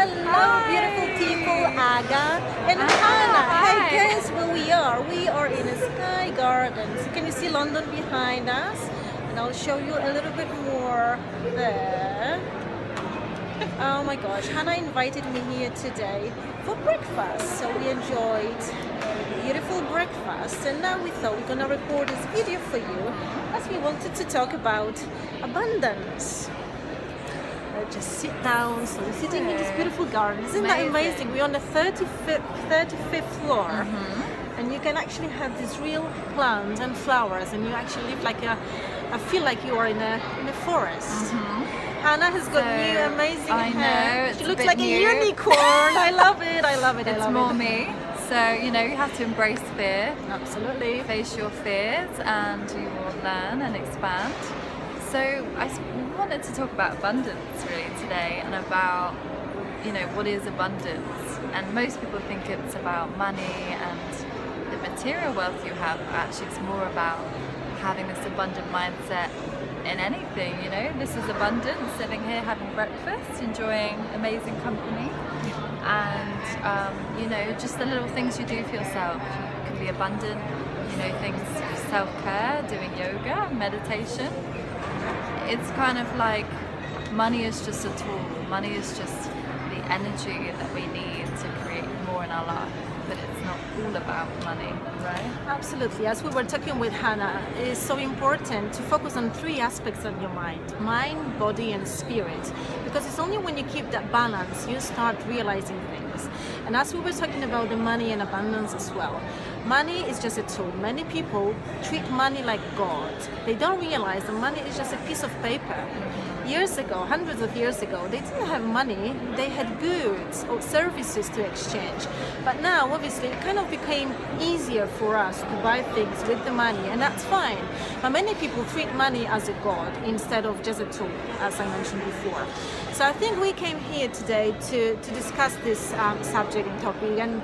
Hello, beautiful people, Aga and Hannah. Hey, guess where we are? We are in Sky Gardens. Can you see London behind us? And I'll show you a little bit more there. Oh my gosh, Hannah invited me here today for breakfast. So we enjoyed a beautiful breakfast. And now we thought we're gonna record this video for you as we wanted to talk about abundance. Just sit down. So we're sitting in this beautiful garden. Isn't that amazing? We're on the 35th floor. And you can actually have these real plants and flowers, and you actually live like I feel like you are in a forest. Hannah has got new amazing hair. She looks like a unicorn. I love it. I love it. It's more me. So, you have to embrace fear. Absolutely. Face your fears and you will learn and expand. So I wanted to talk about abundance really today, and about, what is abundance. And most people think it's about money and the material wealth you have, but actually it's more about having this abundant mindset in anything. This is abundance, sitting here having breakfast, enjoying amazing company, and just the little things you do for yourself can be abundant. Things, self-care, doing yoga, meditation. It's kind of like money is just a tool. Money is just the energy that we need to create more in our life. But it's not all about money, right? Absolutely. As we were talking with Hannah, it is so important to focus on three aspects of your mind, body, and spirit. Because it's only when you keep that balance, you start realizing things. And as we were talking about the money and abundance as well, money is just a tool. Many people treat money like God. They don't realize that money is just a piece of paper. Years ago, hundreds of years ago, they didn't have money. They had goods or services to exchange. But now, obviously, it kind of became easier for us to buy things with the money, and that's fine. But many people treat money as a god instead of just a tool, as I mentioned before. So I think we came here today to discuss this subject and topic, and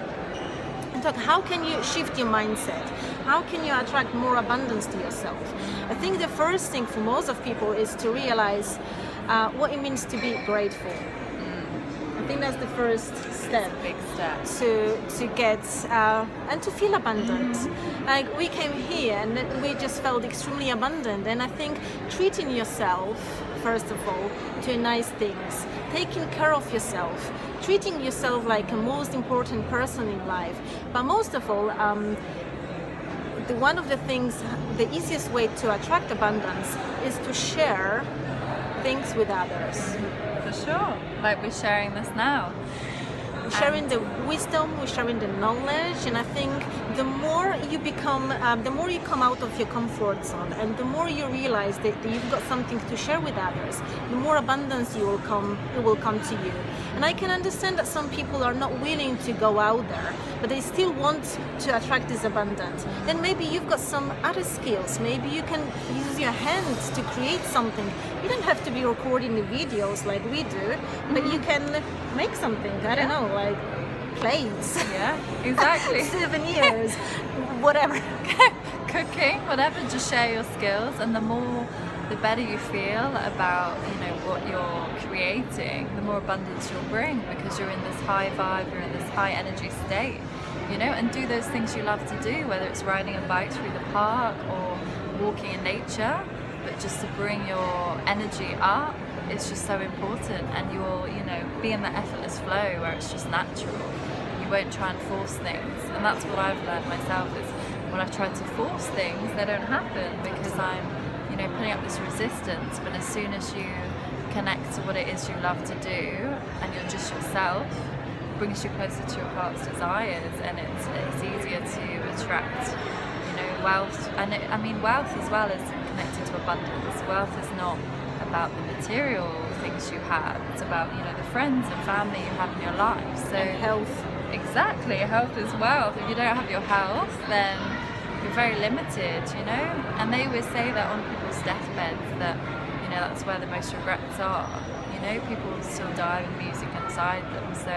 talk how can you shift your mindset? How can you attract more abundance to yourself? I think the first thing for most of people is to realize what it means to be grateful. I think that's the first step. Big step. To get and to feel abundant. Like we came here and we just felt extremely abundant. And I think treating yourself, first of all, to nice things, taking care of yourself, treating yourself like a most important person in life. But most of all, one of the things, the easiest way to attract abundance is to share things with others. For sure. Like we're sharing this now. We're sharing the wisdom, we're sharing the knowledge, and I think the more you become, the more you come out of your comfort zone, and the more you realize that you've got something to share with others, the more abundance it will come to you. And I can understand that some people are not willing to go out there, but they still want to attract this abundance. Then maybe you've got some other skills. Maybe you can use your hands to create something. You don't have to be recording the videos like we do, but you can make something. I don't know, like plates. Yeah, exactly. Souvenirs, whatever. Cooking, whatever. Just share your skills, and the better you feel about what you're creating, the more abundance you'll bring, because you're in this high vibe, you're in this high energy state, and do those things you love to do, whether it's riding a bike through the park or walking in nature. But just to bring your energy up, it's just so important, and you'll be in that effortless flow where it's just natural. You won't try and force things, and that's what I've learned myself, is when I try to force things, they don't happen, because I'm putting up this resistance. But as soon as you connect to what it is you love to do, and you're just yourself, it brings you closer to your heart's desires, and it's easier to attract wealth. And wealth as well is connected to abundance. Wealth is not about the material things you have, it's about the friends and family you have in your life. So and health. Exactly, health is wealth. If you don't have your health, then you're very limited, and they always say that on people's deathbeds, that that's where the most regrets are. People still die with music inside them, so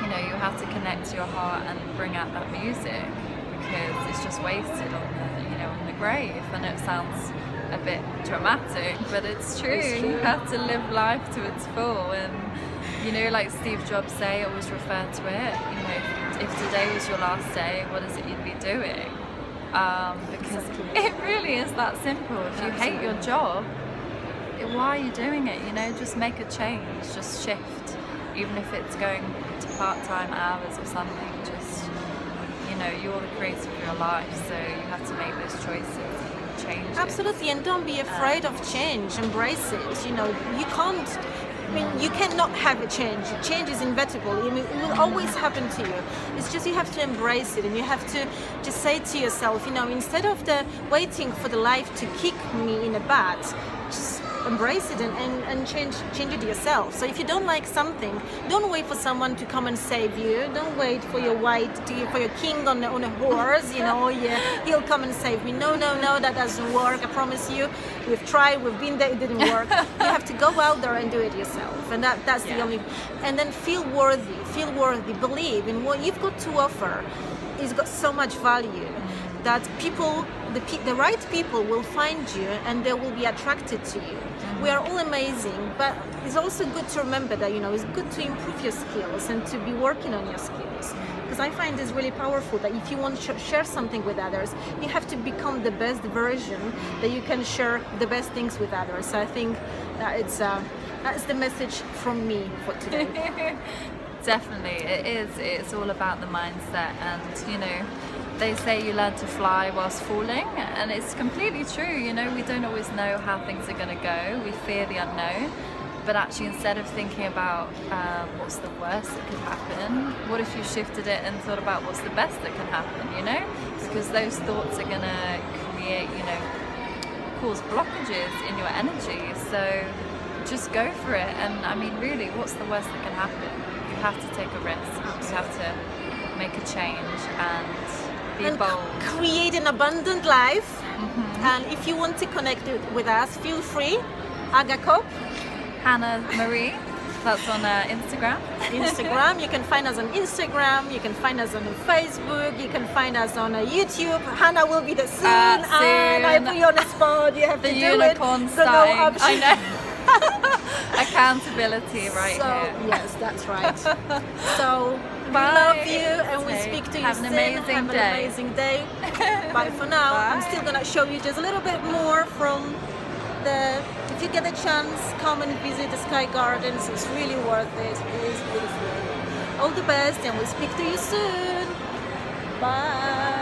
you have to connect to your heart and bring out that music, because it's just wasted on the grave. And it sounds a bit dramatic, but it's true. You have to live life to its full, and You know, like Steve Jobs say, always refer to it. You know, if today was your last day, what is it you'd be doing? Because it really is that simple. If you hate your job, why are you doing it? You know, just make a change, just shift, even if it's going to part-time hours or something. Just, you know, you're the creator of your life, so you have to make those choices, changes. Absolutely, and don't be afraid of change. Embrace it. You know, you can't. I mean, you cannot have a change. Change is inevitable. I mean, it will always happen to you. It's just you have to embrace it, and you have to just say to yourself, you know, instead of waiting for the life to kick me in a butt, just embrace it and change it yourself. So if you don't like something, don't wait for someone to come and save you. Don't wait for your king on a horse, you know, yeah, he'll come and save me. No, that doesn't work. I promise you. We've tried, we've been there, it didn't work. You have to go out there and do it yourself. And that's the only, and then feel worthy, believe in what you've got to offer. It's got so much value that people, the right people will find you and they will be attracted to you. We are all amazing, but it's also good to remember that, you know, it's good to improve your skills and to be working on your skills. Because I find it's really powerful that if you want to share something with others, you have to become the best version that you can share the best things with others. So I think that that's the message from me for today. Definitely, it is. It's all about the mindset, and you know, they say you learn to fly whilst falling, and it's completely true. You know, we don't always know how things are going to go. We fear the unknown, but actually, instead of thinking about what's the worst that could happen, what if you shifted it and thought about what's the best that can happen? You know, because those thoughts are going to create, you know, cause blockages in your energy. So just go for it. And I mean, really, what's the worst that can happen? You have to take a risk. You have to make a change and bold. Create an abundant life. And if you want to connect with us, feel free. Agakop. Hannah Marie. That's on Instagram. You can find us on Instagram. You can find us on Facebook. You can find us on YouTube. Hannah will be there soon. And I put you on the spot. You have the to do unicorn it. sign. I know. Accountability right here. Yes, that's right. So we love you and we'll speak to you soon. Have an amazing day. Bye for now. Bye. I'm still gonna show you just a little bit more from if you get a chance, come and visit the Sky Gardens. It's really worth it. It is beautiful. All the best and we'll speak to you soon. Bye.